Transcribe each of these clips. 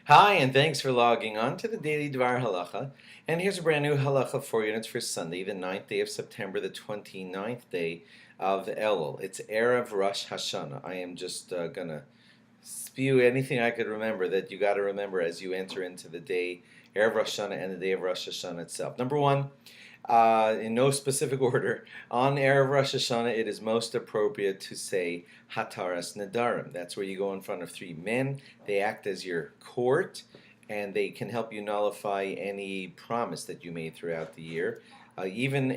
Hi, and thanks for logging on to the Daily DVAR Halacha. And here's a brand new halacha for you, and it's for Sunday, the 9th day of September, the 29th day of Elul. It's Erev Rosh Hashanah. I am just going to spew anything I could remember that you got to remember as you enter into the day, Erev Rosh Hashanah, and the day of Rosh Hashanah itself. Number one, in no specific order, on Erev Rosh Hashanah, it is most appropriate to say Hataras Nadarim. That's where you go in front of three men. They act as your court, and they can help you nullify any promise that you made throughout the year. Even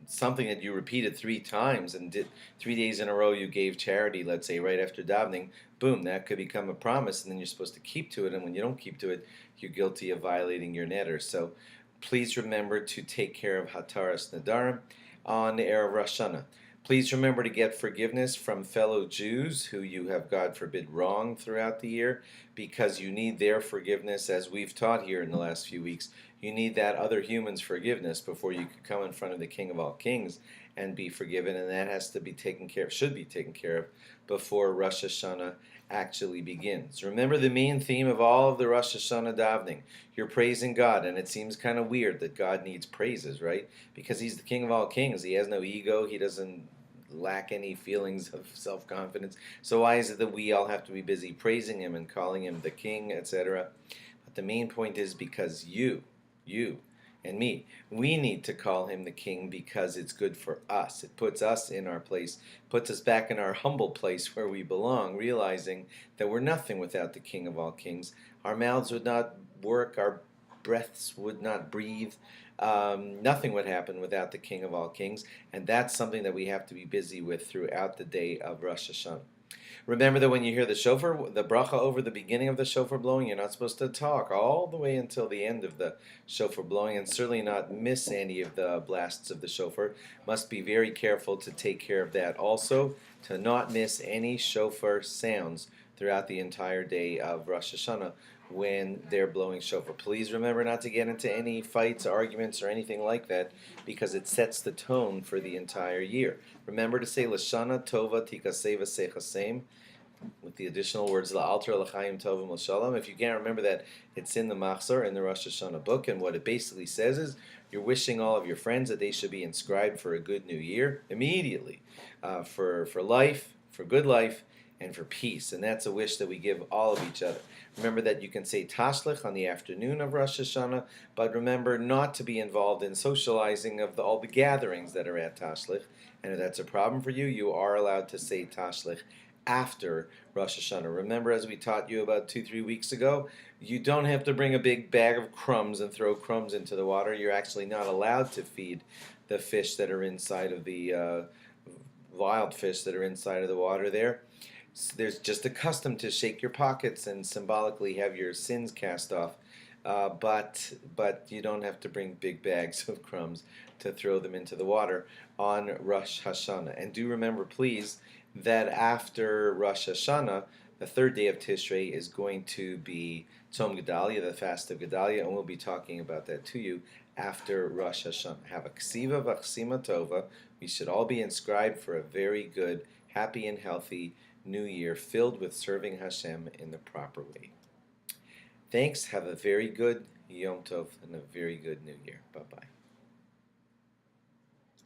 something that you repeated 3 times and did 3 days in a row you gave charity, let's say right after davening, boom, that could become a promise, and then you're supposed to keep to it, and when you don't keep to it, you're guilty of violating your neder. So please remember to take care of Hataras Nadarim on the Erev Rosh Hashanah. Please remember to get forgiveness from fellow Jews who you have, God forbid, wronged throughout the year, because you need their forgiveness, as we've taught here in the last few weeks. You need that other human's forgiveness before you can come in front of the King of all kings and be forgiven, and that has to be taken care of, should be taken care of before Rosh Hashanah actually begins. Remember the main theme of all of the Rosh Hashanah davening. You're praising God, and it seems kind of weird that God needs praises, right? Because He's the King of all kings. He has no ego. He doesn't lack any feelings of self-confidence. So why is it that we all have to be busy praising Him and calling Him the King, etc.? But the main point is because you and me, we need to call Him the King because it's good for us. It puts us in our place, puts us back in our humble place where we belong, realizing that we're nothing without the King of all kings. Our mouths would not work, our breaths would not breathe, nothing would happen without the King of all kings, and that's something that we have to be busy with throughout the day of Rosh Hashanah. Remember that when you hear the shofar, the bracha over the beginning of the shofar blowing, you're not supposed to talk all the way until the end of the shofar blowing, and certainly not miss any of the blasts of the shofar. Must be very careful to take care of that also, to not miss any shofar sounds throughout the entire day of Rosh Hashanah when they're blowing shofar. Please remember not to get into any fights, arguments, or anything like that, because it sets the tone for the entire year. Remember to say Lashana Tova Tikaseva Sechasem, with the additional words La'alter L'chaim Tovim L'shalom. If you can't remember that, it's in the Machzor, in the Rosh Hashanah book, and what it basically says is you're wishing all of your friends that they should be inscribed for a good new year immediately, for life, for good life, and for peace. And that's a wish that we give all of each other. Remember that you can say Tashlich on the afternoon of Rosh Hashanah, but remember not to be involved in socializing of all the gatherings that are at Tashlich. And if that's a problem for you, you are allowed to say Tashlich after Rosh Hashanah. Remember, as we taught you about 2-3 weeks ago, you don't have to bring a big bag of crumbs and throw crumbs into the water. You're actually not allowed to feed the fish that are inside of the wild fish that are inside of the water there. So there's just a custom to shake your pockets and symbolically have your sins cast off, but you don't have to bring big bags of crumbs to throw them into the water on Rosh Hashanah. And do remember, please, that after Rosh Hashanah, the third day of Tishrei is going to be Tzom Gedalia, the fast of Gedalia, and we'll be talking about that to you after Rosh Hashanah. Have a ksiva v'chsima tova. We should all be inscribed for a very good, happy and healthy New Year filled with serving Hashem in the proper way. Thanks. Have a very good Yom Tov and a very good New Year. Bye-bye.